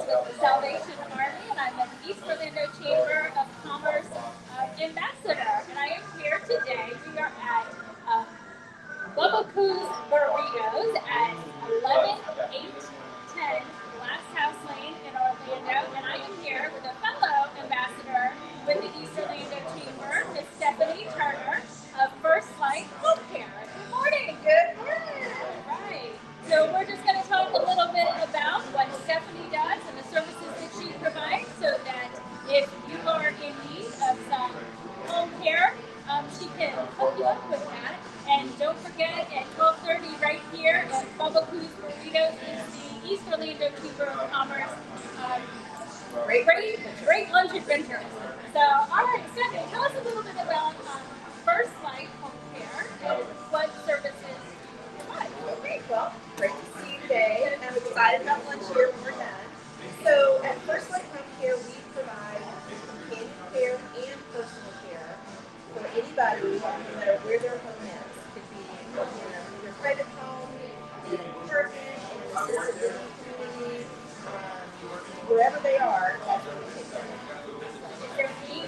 with the Salvation Army, and I'm an East Orlando Chamber of Commerce ambassador. And I am here today. We are at um, Bubba Coos Burritos at 11-8-10 Glass House Lane in Orlando. And I am here with a fellow ambassador with the East Orlando Chamber, Miss Stephanie Turner of First Light Home Care. Good morning. Good morning. All right. So we're just going to talk a little bit about what Stephanie does and the services that she provides so that if you are in need of some home care, she can hook you up with that. And don't forget, at 12:30 right here at Bubba Coos Burritos is the East Orlando Chamber of Commerce great lunch adventure. So, all right, Stephanie, tell us a little bit about First Light Home Care and what services you provide. Okay, well, great to see you today. I'm excited about lunch here when we're done. So at First Light Home Care, we provide companion care and personal care for anybody, no matter where their home is. It could be in your private home, in an apartment, in an assisted living community, wherever they are, that's where we take them. Is there any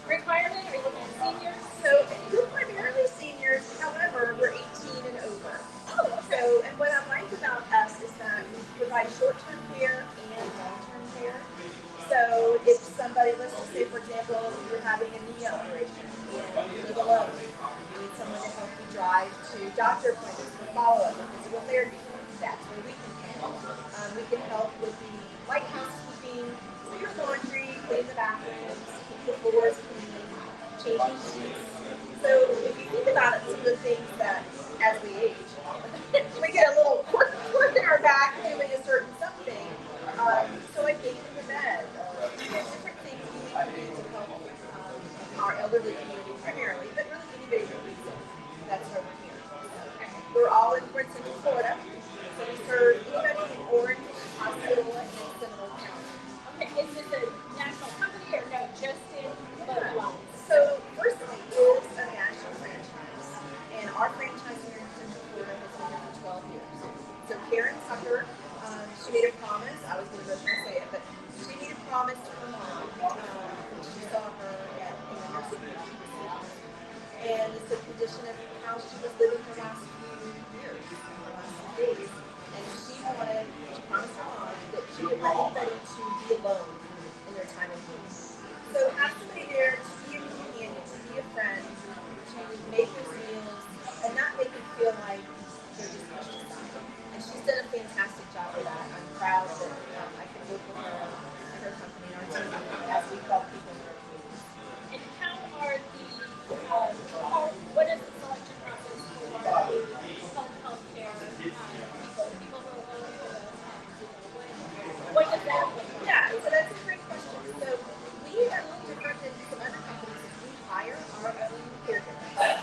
requirement? Are you looking at seniors? So we're primarily seniors, however, we're 18 and over. Oh, okay. So, and what I like about us is that we provide short-term care and long-term care. So if somebody, let's just say, for example, you're having a knee operation and you live alone, you need someone to help you drive to doctor appointments for follow-up or physical therapy, that's where we can help. We can help with the light housekeeping, do your laundry, clean the bathrooms, keep the floors clean, changing sheets. So if you think about it, some of the things that as we age, we get a little quirk in our back doing a certain something. So like getting in the bed. There's different things we can do to help our elderly community primarily, but really anybody that needs it. That's why we're here. We're all in Central Florida. So we serve anybody in Orange, Osceola, and Seminole County. Okay, is this a national company or no, just in Bubba? So First Light is a national franchise, and our franchise here in Central Florida has been here for 12 years. So Karen Tucker, she made a promise. I was going to say it, but she made a promise to her mom when she saw her in the nursing home. And it's a condition of how she was living her last few years, her last few days. And she promised her mom that she would let anybody to be alone in their time of need. So have somebody there to be a companion, to be a friend, to make those meals, and not make them feel like they're just pushed aside. And she's done a fantastic job of that. I'm proud that I can work with her and her company and our team as we help people in our communities. And how are what is the selection process for home health care people who are willing to what does that look like? Yeah, so that's a great question. So we are a little different than some other companies. We hire our own caregivers.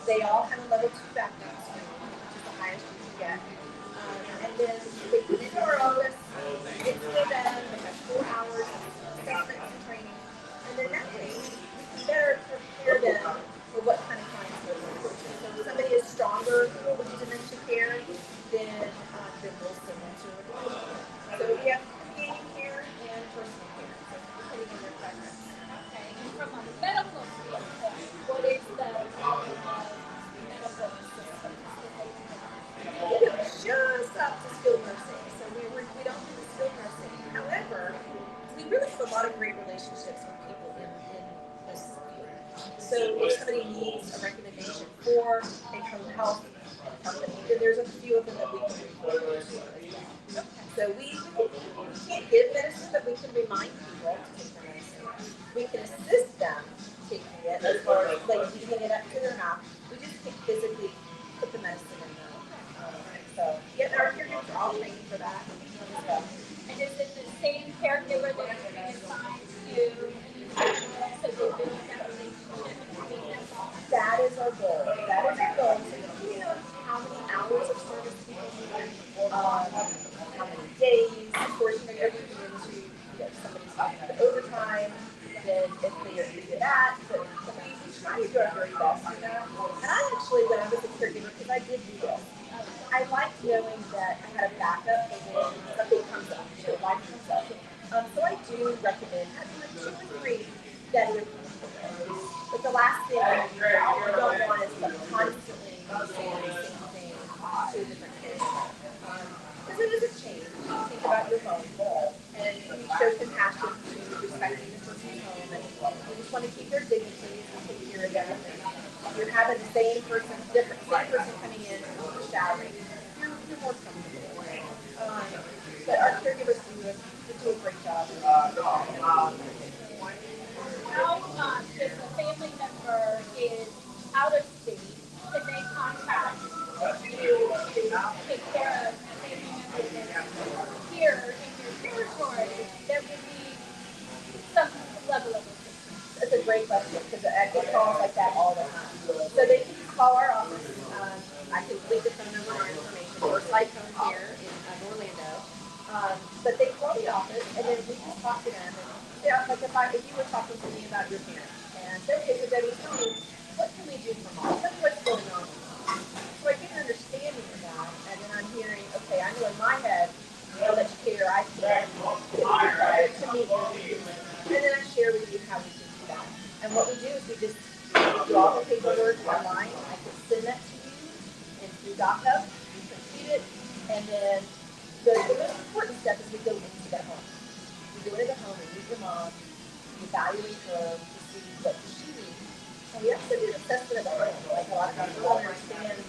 They all have a level 2 background screen, which is the highest you can get. And then they come into our office, get to know them, they have 4 hours of assessment and training. And then that way, we can better prepare them for what kind of clients they're working with. So if somebody is stronger with dementia care, then we'll send them to a dementia. So we have companion care and personal care, so depending on their preference. Okay, and from a medical standpoint, what is the medical assistance that they We do just up to skilled nursing, so we don't do the skilled nursing. However, we really have a lot of great relationships with people in this field. So if somebody needs a recommendation for a home health company, then there's a few of them that we can refer to as well. So we can't give medicine, but we can remind people to take their medicine. We can assist them taking it as far as like heating it up to their mouth. We just can't physically put the medicine in them. So yeah, our caregivers are all trained for that as well. and is it the same caregiver that is being assigned to so they build that relationship between them all? That is our goal. That is our goal. So depending on how many hours of service people need, how many days, of course, every community, somebody's talking about overtime, then if they agree to that, but we try to do our very best, And I actually, when I was a caregiver, because I did do this, I liked knowing that I had a backup for when something comes up, life comes up. So I do recommend having like 2 or 3 dedicated people. But the last thing you don't want is to constantly saying the same thing to a different caregiver. Because it is a change. You think about your home and you show compassion to respecting the person's home and you just want to keep their dignity and take care of them. And you're having the same person, same person coming in and showering. You're more comfortable. But our caregivers do a great job. How if a family member is out of state, can they contact you to take care of a family member that's here in your territory that would need some level of assistance? That's a great question because I get calls like that all the time. So they can just call our office. I can leave the phone number or information. We're site phone here in Orlando. But they call the office and then we just talk to them. And they're like if you were talking to me about your parents and say, okay, so Debbie, tell me, what can we do for mom? Tell me what's going on with mom. So I get an understanding of that and then I'm hearing, okay, I know in my head how much care I can to meet you. And then I share with you how we can do that. And what we do is we just do all the paperwork online. I can send that to you and through DocHub. You complete it, and then the most important step is we go into the home. We go into the home and meet your mom. We evaluate her to see what she needs. And we also do an assessment of the home. Like a lot of times we don't understand.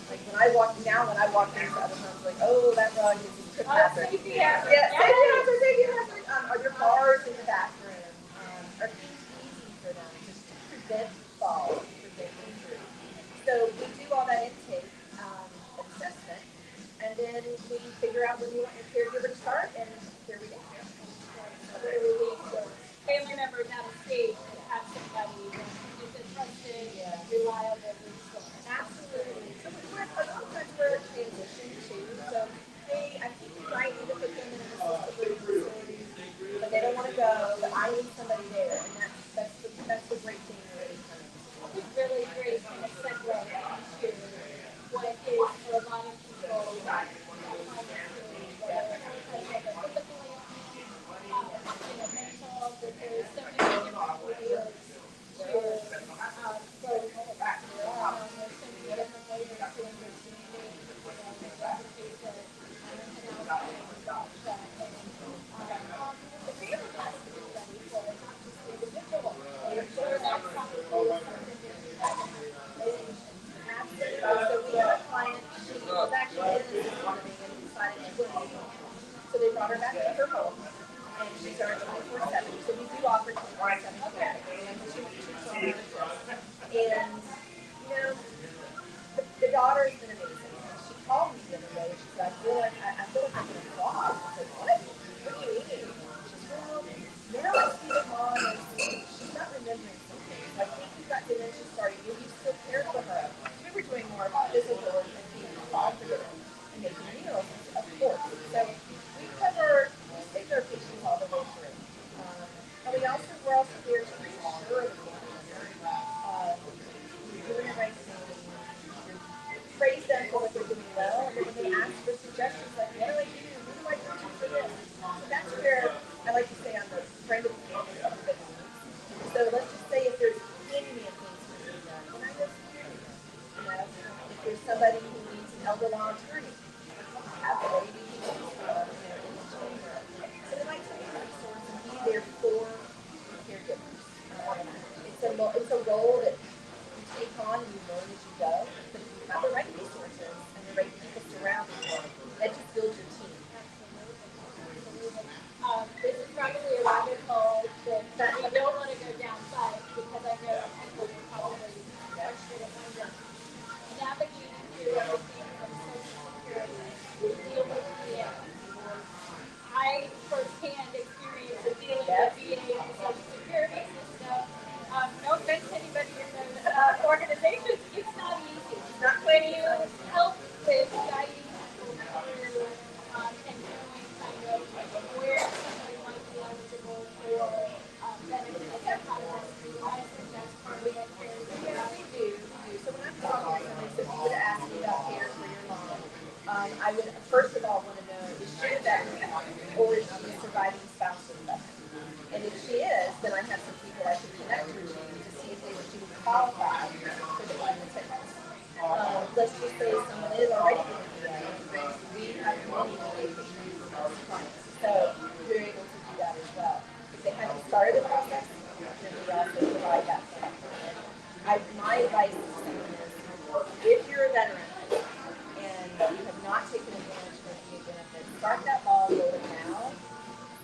Like when I walk into other homes, like, oh, that rug is a trip hazard. Safety hazard. Yeah, safety hazard. Are there bars in the bathroom? Are things easy for them just to prevent falls, prevent injury? So we do all that intake assessment, and then we figure out when you want your caregiver to start, and here we go. Literally, so family members out of state to have somebody that is a trusted, reliable resource. Absolutely. So a lot of times we're in transition too. So hey, I think we might need to put them in an assisted living facility, but they don't want to go. But I need somebody there, and that's the great thing really coming. It's really great kind of segue into what is for a lot of people that whether because of a physical ailment, mental, that there's so many different layers to there's so many different layers to understanding, the face of mental health and the family has to be ready for it, not just the individual. I'm sure that's probably something Absolutely. So we had a client, she was actually in the living and decided she wouldn't be home. So they brought her back to her home and she's our 24/7. So we do offer 24/7 care. And she's on the and the daughter has been amazing. She called me the other day. She said, I feel like I'm gonna fly. I said, what? What do you mean? She said, well, now I see that mom is she's not remembering some things. I think you've got dementia starting. You still care for her. We were doing more physical and being involved with her and making meals, of course. So we take our patients all the way through. And we're also here to reassure the family member. You're doing the right thing. Praise them for what they're doing well, and then when they ask for suggestions like, what do I do? Who do I go to for this? So that's where I like to say I'm the friend of the family of everybody needs. So let's just say if there's any of things to be done, then I go see them. If there's somebody who needs an elder law attorney, have the lady in the chamber. So they might take a resource and be there for caregivers. It's a role that you take on and you learn as you go. But if you have the right resources and the right people surrounding you, that just builds your team. This is probably a rabbit hole that I don't want to go down, but because I know people will probably question it. Navigating through everything from social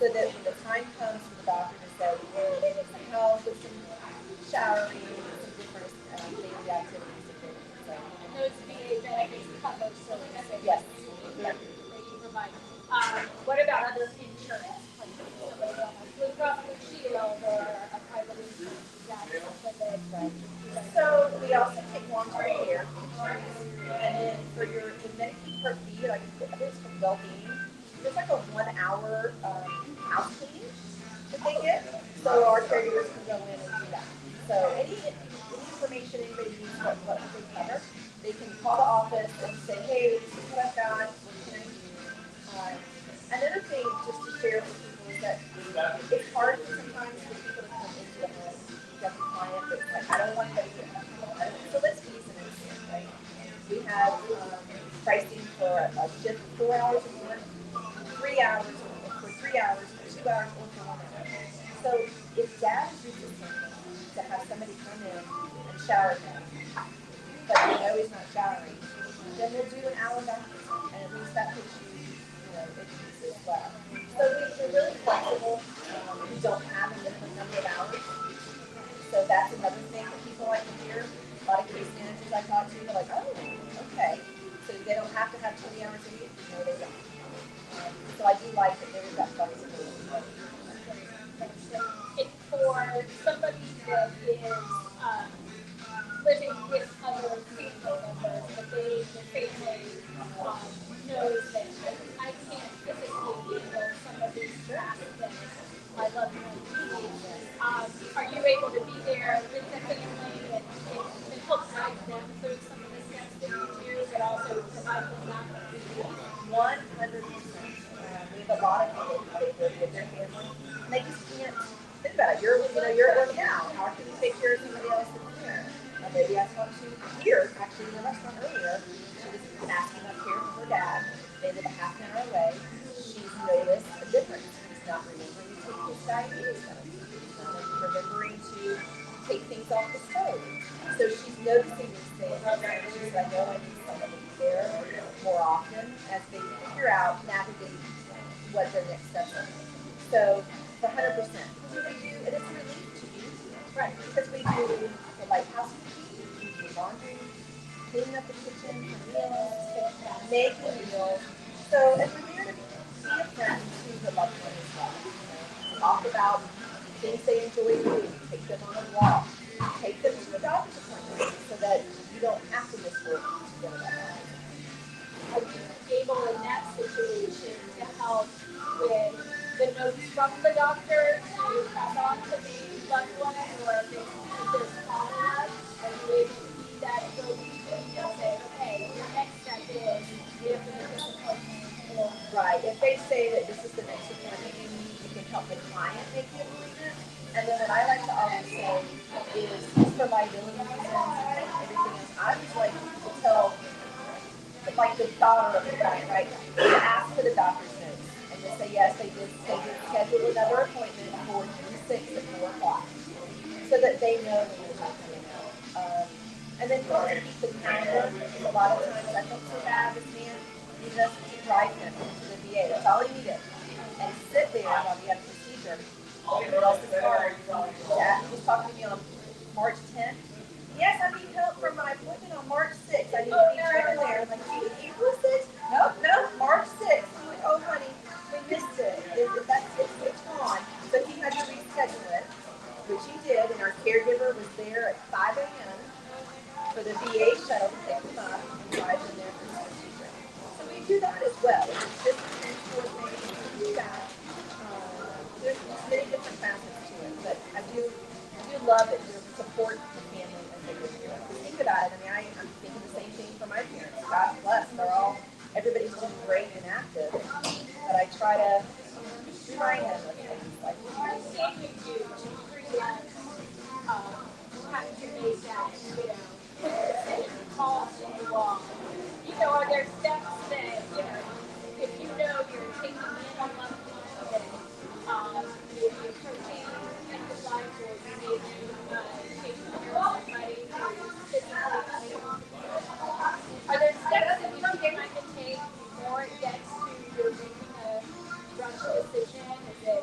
so that when the time comes for the doctor to say, hey, they need some help with some showering and some different daily activities to do. So, And those VA benefits cover services yes. that you provide. What about other insurance plans? Somebody on a Blue Cross Blue Shield or a private insurance? Is that something that So we also take long-term care insurance, and then for your the Medicaid Part B, like I think it's for well-being, there's like a 1 hour house cleaning that they get. So our caregivers can go in and do that. So any information anybody needs what they cover, they can call the office and say, hey, this is what I've got. What can I do? Another thing just to share with people is that it's hard sometimes for people to come into the home. You've got the client that's like, I don't want to go here. So let's ease them into it, right? We have pricing for a shift of 4 hours of work, 3 hours for 3 hours, for 2 hours, or for 1 hour. So if dad is used to have somebody come in and shower him, but they know he's not showering, then we'll do an hour back, and at least that puts you know, at peace as well. So we're really flexible. We don't have a minimum number of hours. So that's another thing that people like to hear. A lot of case managers I talk to, they're like, oh, okay. So they don't have to have 20 hours a week? No, they don't. So I do like that there is that flexibility. it's for somebody that is living with other family members, but the family knows that I can't physically handle some of these tasks that I love doing. Are you able to be there with the family and help guide them through some of the steps that you do, but also provide them that? 100%. We have a lot of people that live with their family, and they just can't think about it. You're at work now. How can you take care of somebody else that's here? A lady I talked to here, actually in the restaurant earlier, she was asking up here from her dad. They live a half an hour away. She's noticed a difference. He's not remembering to take his diabetes medicine. He's not remembering to take things off the stove. So she's noticing these things. And she's like, oh, I need somebody there more often as they figure out, navigate what their next steps are. So, for 100%. We do, and it's a relief to you. Right. Because we do the light housekeeping, we do laundry, cleaning up the kitchen for meals, making meals. So, and we're there to be a friend to the loved one as well. Talk about things they enjoy doing, take them on a walk, take them to a doctor's appointment so that you don't have to miss work to go to that doctor. Are you able in that situation to help with the notes from the doctor to pass on to the loved one, or if there's follow-up, are you able to be that go-between and say, okay, your next step is you have to make this appointment? Right. If they say that this is the next appointment you need, you can help the client make the appointment. And then what I like to always say is, for liability reasons and everything else, I always like to tell, like the daughter of the client, right, to ask for the doctor's notes. And just say, yes, they did schedule another appointment for June 6th at 4 o'clock. So that they know that it's not coming out. And then you want to keep the calendar. A lot of times I felt so bad this man, you just drive him to the VA. That's all he needed. And sit there while we have a procedure. What else is hard? Dad was talking to me on March 10th. Yes, I need help for my appointment on March 6th. I need to be driven there. I'm like, April 6th? Nope, March 6th. I'm like, oh, honey, we missed it. It's gone. So he had to reschedule it, which he did, and our caregiver was there at 5 a.m. for the VA shuttle to pick him up and drive him there for his procedure. So we do that as well. It's just a transport thing. We do that. There's many different facets to it, but I do love that you support the family as they go through it. Think about it. I mean, I'm thinking the same thing for my parents. God bless. Everybody's doing great and active. But I try to remind them of things like What can you do to prevent having to make that, decision, calls you along? Are there steps that, if you know you're taking in a loved one and maybe approaching end of life, or you may be taking care of somebody who's physically unable? Are there steps that you think I can take before it gets to you're making a rush decision? Is it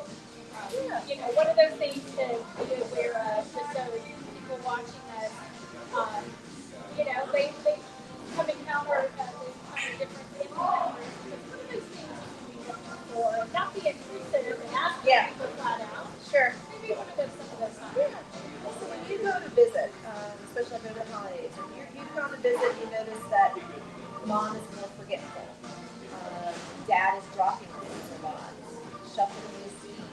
you know, one of those things to be aware of, just so people watching us, um, you know, they come encounter these kind of different family members. Because one of those things you can be looking for, not be intrusive and asking Yeah. people flat out. Sure. Maybe one of those some of those times. Yeah. So when you go to visit, especially over the holidays, when you've gone to visit, you notice that mom is more forgetful. Dad is dropping things a lot, shuffling his feet.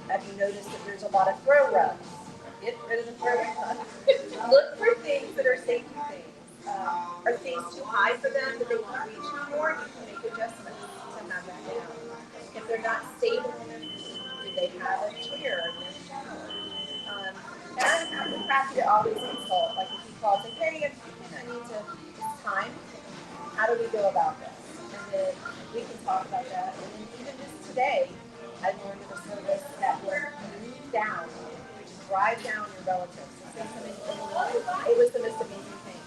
Have you noticed that there's a lot of throw rugs? Get rid of the throw rug. Look for things that are safety things. Are things too high for them that they can reach more? You can make adjustments to have that down. If they're not stable on their feet, do they have a chair in their shower? And I'm happy to always consult. Like if he calls and hey, I need to, it's time. How do we go about this? And then we can talk about that. And then even just today, I learned of a service that will move down, drive down your relatives. So it was the most amazing thing.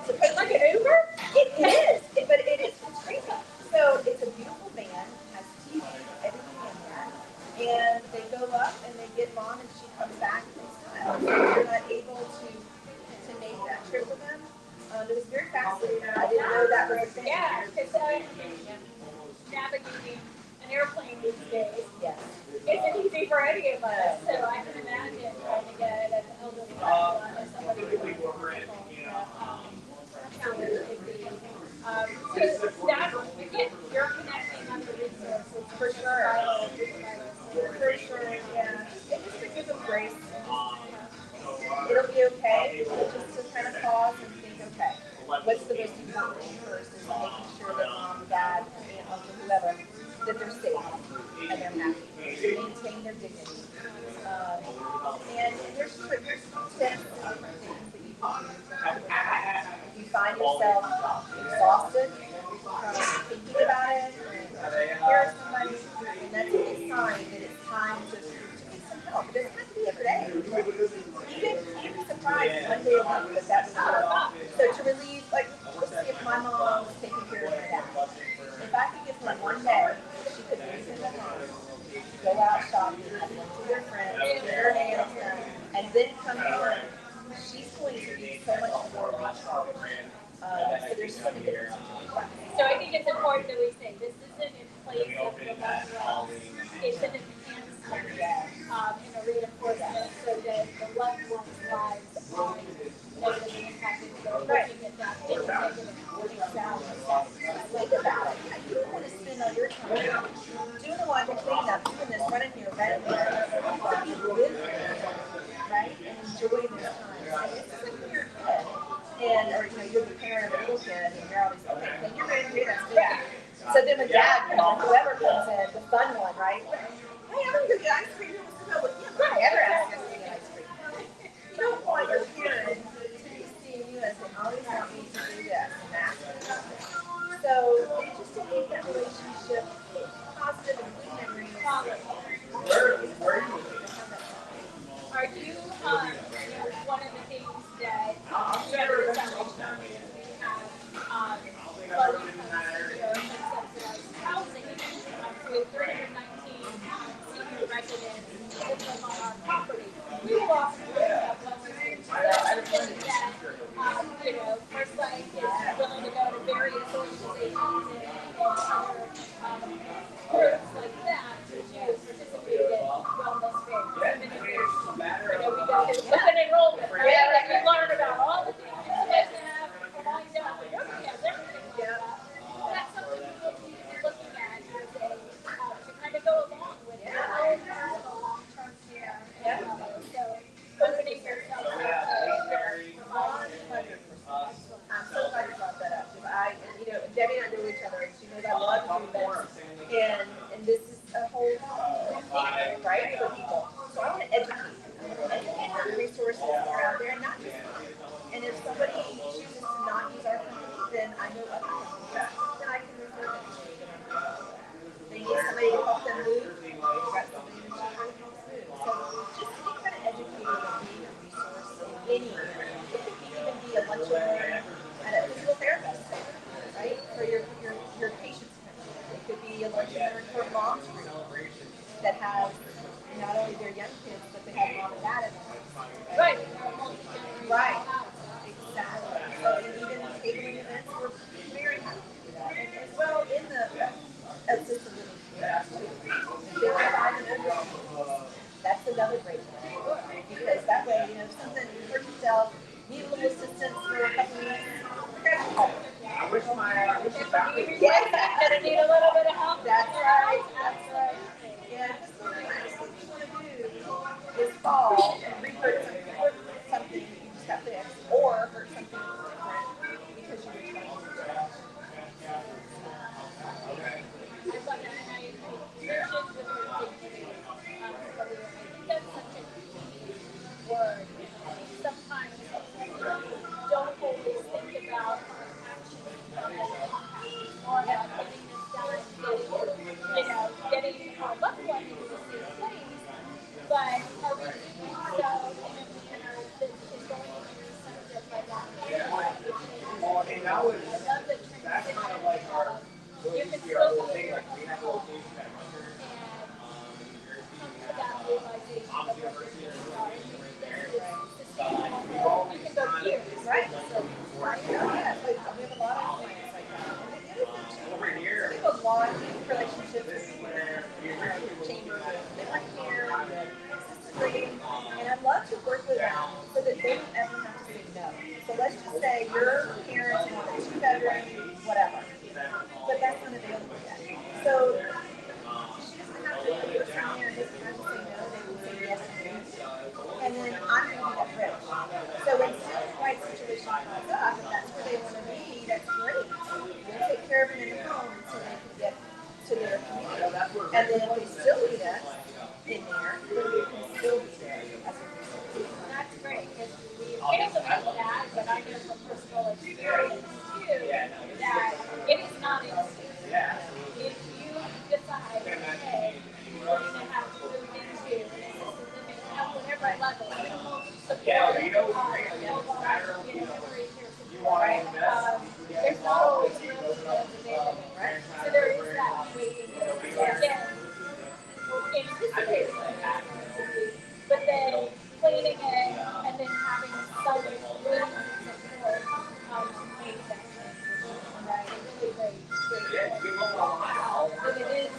So, Like an Uber? it is, but it is crazy. So it's a beautiful van, has TV, everything in there, and they go up and they get mom, and she comes back in style. You're not able to make that trip with them. It was very fascinating. I didn't know that was a thing. Yeah, because navigating an airplane these days Yes. isn't easy for any of us. So I can imagine trying to get an elderly couple or somebody who's how it could be. So that, again, you're connecting on the resources For sure. For For sure, yeah. And just to give them grace. It'll be okay. Just to kind of pause and think, okay, what's the most important thing first is making sure that mom, dad, aunt, uncle, whoever, that they're safe and they're happy. To maintain their dignity. And there's tips and different things that you can do. If you find yourself exhausted from thinking about it and taking care of somebody, and that's a big sign that it's time to get some help. It doesn't have to be every day. You'd be surprised one day a week that was good. So to relieve, like, let's see if my mom was taking care of my dad. If I could give her one day, she could leave in the house, go out shopping, to their friends, get her nails done, and then come home. She's going to be so much more reachable. So there's so many different situations. So I think it's important that we say this isn't in place of the loved ones. It's an enhancement and a reinforcement so that the loved ones' lives are negatively impacted. So looking at that, it's negative. Think about it. You don't want to spend all your time doing the laundry, cleaning up, doing this, running here, running there. You want to be with them, right? And enjoy this time. And it's just like when you're a kid. And, or, you know, you're the parent of a little kid, and you're always, okay, then you're ready to do that. Yeah. So then when dad comes in, whoever comes in, the fun one, right? Hey, I'm going to get ice cream. Right, ever ask us to get ice cream. You don't want your parent to be seeing you as they always want me to do this and that. So just to keep that relationship positive and good memories. Are you, one of the things that Generous Foundation we have low-income subsidized housing with 319 senior residents living on our property. We will often bring up homelessness. That, you know, First Light is willing to go to various organizations and other groups like that to participate in wellness fairs. Even if there's, you know, we go to the open enrollment, right? Like we learn about all the things you guys have, find out what nobody has everything like that. That's something we will be looking at as a, to kind of go along with your own personal long-term care. So opening yourself up to I'm so glad you brought that up. You know, Debbie and I know each other, and she knows I love to do events. And this is a whole new thing, right, for people. So I want to educate. The resources that are out there, and not just mine. And if somebody chooses to not use our company, then I know other companies that I can refer them to. They need somebody to help them move. They've got somebody to help them move. So just be kind of educated on being a resource in any area. It could even be a lunch at a physical therapist, right? For your patients. It could be a lunch for mom's group. that have not only their young kids, but they have mom and dad in there. Right. Right. Exactly. So and even catering events, we're very happy to do that. And as well in the assisted living community too. If they're providing under that's another great thing. Because that way, you know, if something you hurt yourself, need a little assistance for a couple minutes, grab your help. I wish my Yeah. Gonna need a little bit of help. That's right. That's right. Yeah, just what you want to do is fall and re-hurt something you just got fixed, or hurt something different because you were trying to do it. I thought that I mentioned with her dignity earlier. I think that's such a key word. Sometimes we don't always think about our actions or about getting this done, getting our loved one into a safe place. But are we doing so in a manner that is going to be receptive by that family? I love the transition of you can still be in your own home and come to that realization of what your needs are. You can go here, Right? So, right. Yeah, we have a lot of clients like that. And the other thing too, we have a lot of relationships with chambers, memory care, assisted living, and I'd love to work with them so that they don't ever have to say no. So let's just say your parents want a 2-bedroom, whatever, but that's not available yet. So she doesn't have to, the person there doesn't have to say no, they can say yes to me. And then I'm going to be that bridge. So when still the right situation comes up, if that's where they want to be, that's great. We'll take care of them in the home until they can get to their community. And then if they still need us in there, then we can still be there as a resource. that's great because we implement that, but I know from personal experience too that it is not instant. If you decide, hey, we're going to have to move into an assisted living at whatever level, minimal support, memory care support, there's not always room for those available, right? So there is that waiting list. So again, anticipating that, but then planning it and then having some room to support to make that transition, right? Really great. But it is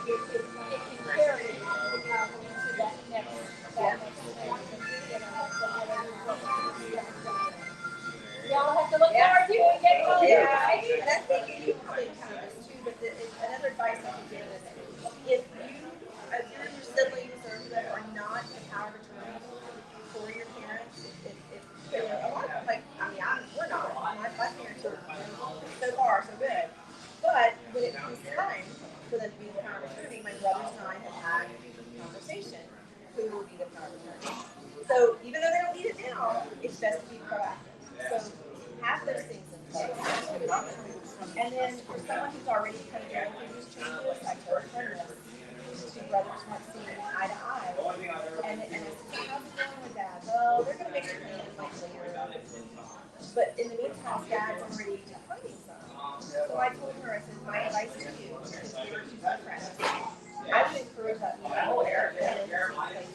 it can carry into that next phase, Y'all have to look forward to it. Get going, right? And I think you probably kind of this too, but another advice I can give is if you're your siblings or whoever are not the power of attorney for your parents, if they're a lot of, like, I mean, we're not. My parents are so far so good. But when it comes time for them to be the power of attorney, my brothers and I have had a conversation who will be the power of attorney. So even though they don't need it now, it's best to be proactive. So have those things in place. And then for someone who's already kind of going through these changes, I told her this. Two brothers weren't seeing eye to eye. And I said, how's it going with Dad? Well, they're going to make a plan like later. But in the meantime, Dad's already finding some. So I told her, I said, my advice to you, because you're two friends, I would encourage that you know where it is in place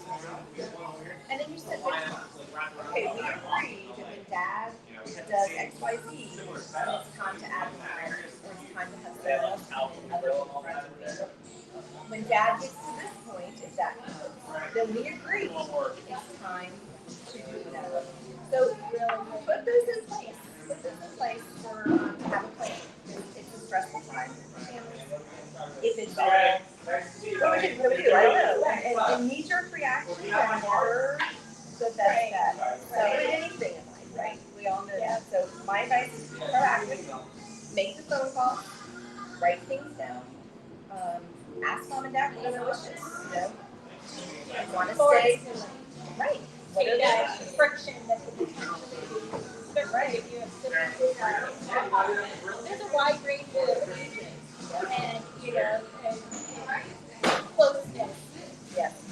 now. And then you said, okay, we agree that when Dad does X, Y, Z, and it's time to add more, or it's time to have someone else come in, other friends with me. When Dad gets to this point, if that comes, then we agree it's time to do whatever. So put those in place. Put this in place for to have a plan. It's a stressful time for families. If it's what do we do? I don't know. And knee-jerk reactions are never the best bet. So in anything in life, right? We all know that. So my advice is be proactive. Make the phone call. Write things down. Ask mom and dad what are their wishes. You know, I want to stay right. What are their wishes? Friction that could potentially be, especially if you have siblings. There's a wide range of ages and, and closeness,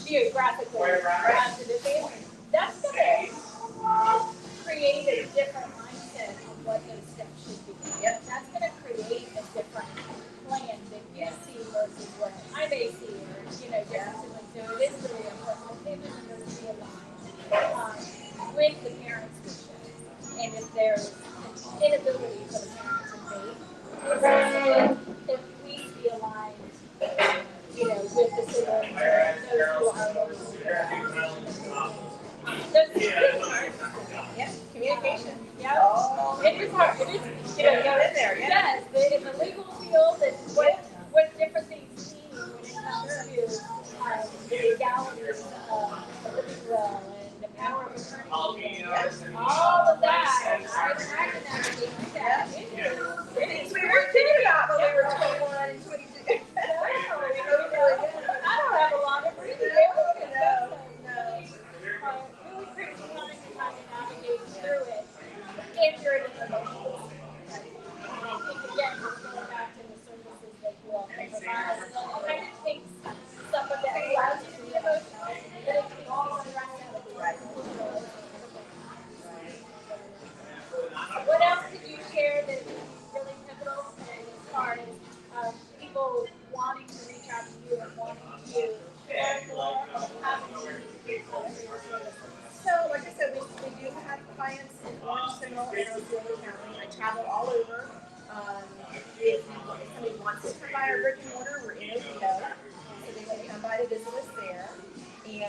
geographical to the family. That's going to create a different mindset of what those steps should be. Yep. That's going to create a different plan that you see versus what I may see, or, differences with the parents' wishes. And if there's an inability for the parents to make, if we be aligned, with the siblings or those who are those really hard. Yeah, communication. Yeah. Oh, It is hard. It is, get in there, yeah. yes, in the legal field and what different things mean when it comes to the legalities of the will and the power of attorney. All of that. I can navigate through that. Things we were thinking about when we were 21 and 22. I don't have a lot of breathing. No. Really crazy time to navigate through it if you're in the emotions. And again, just going back to the services that you all can provide, kind of takes some of that allows you to be emotional, but it takes all the stress out of it. What else did you share that is really pivotal as far as people wanting to reach out to you and wanting to learn more and having So, like I said, we do have clients in Orange, Seminole, and Osceola County. I travel all over. If somebody wants to come by our brick and mortar, we're in Oviedo, so they can come by to visit us there. And they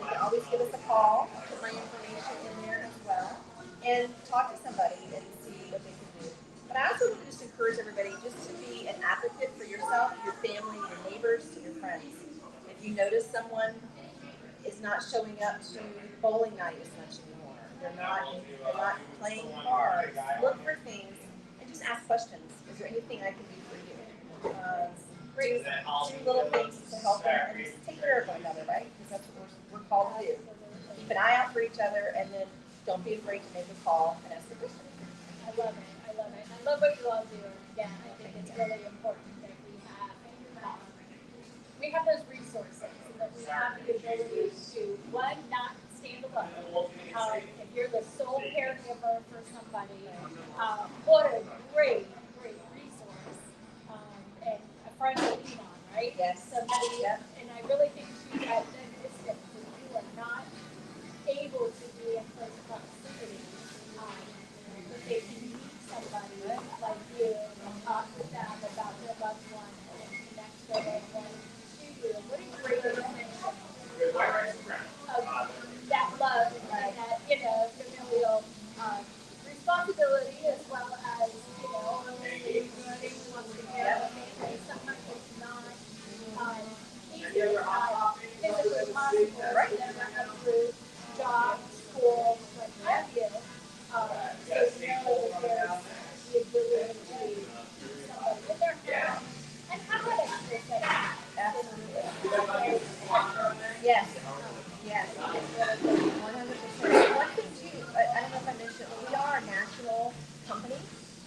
can always give us a call, put my information in there as well, and talk to somebody and see what they can do. But I also would just encourage everybody just to be an advocate for yourself, your family, your neighbors, and your friends. If you notice someone is not showing up to bowling night as much anymore, they're not playing cards, look for things and just ask questions. Is there anything I can do for you? Do little things to help them and just take care of one another, right? Because that's what we're called to do. Keep an eye out for each other, and then don't be afraid to make a call and ask a question. I love it. I love what you all do. Again, I think it's really important that we have those resources and that we have the ability to, one, not stand alone. If you're the sole caregiver for somebody, what a great resource and a friend to lean on, right? Yes. Somebody, and I really think you guys that you are not able to be in close proximity, but they can meet somebody like you and talk with them about their loved one and connect their loved one to you. What a great extension of that love and that, familial responsibility as well as, running once again. Sometimes it's not easy, physically possible for them to uproot job, school, what have you. So know that there's the ability to be somebody in their home and have that extra set up. Absolutely. Yes. 100%. One thing too, I don't know if I mentioned, but we are a national company.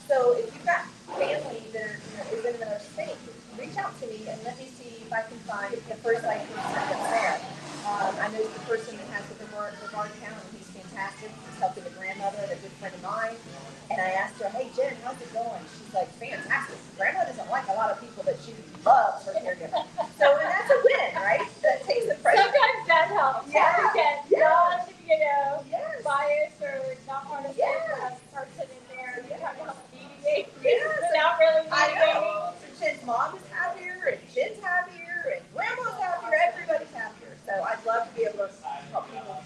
So if you've got family that is in another state, reach out to me and let me see if I can find the first person that's there. I know the person that has the Brevard County. He's fantastic. He's helping a grandmother and a good friend of mine. And I asked her, hey, Jen, how's it going? She's like, fantastic. Grandma doesn't like a lot of people, but she loves her caregiver. So, and that's a win, right? That takes the pressure. Sometimes that helps. Yeah. Not, Yes. biased or not want to get a person in there and try to help mediate. Yes. Without really I mediating. know. Jen's mom is happier, and Jen's happier, and grandma's happier, everybody's happier. So I'd love to be able to help people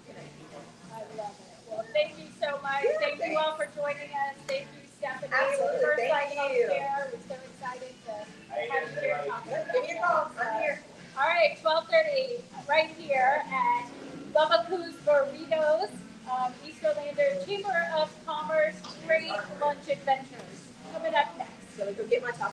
connect people. I love it. Well, thank you so much. Yeah, thank you all for joining us. Thank you, Stephanie. Absolutely. First Thank Light you. Healthcare. We're so excited to have you here talking. Give me a call. I'm here. All right, 12:30 right here at Babaku's Burritos, East Orlando Chamber of Commerce. Great lunch adventures coming up next. So go get my top.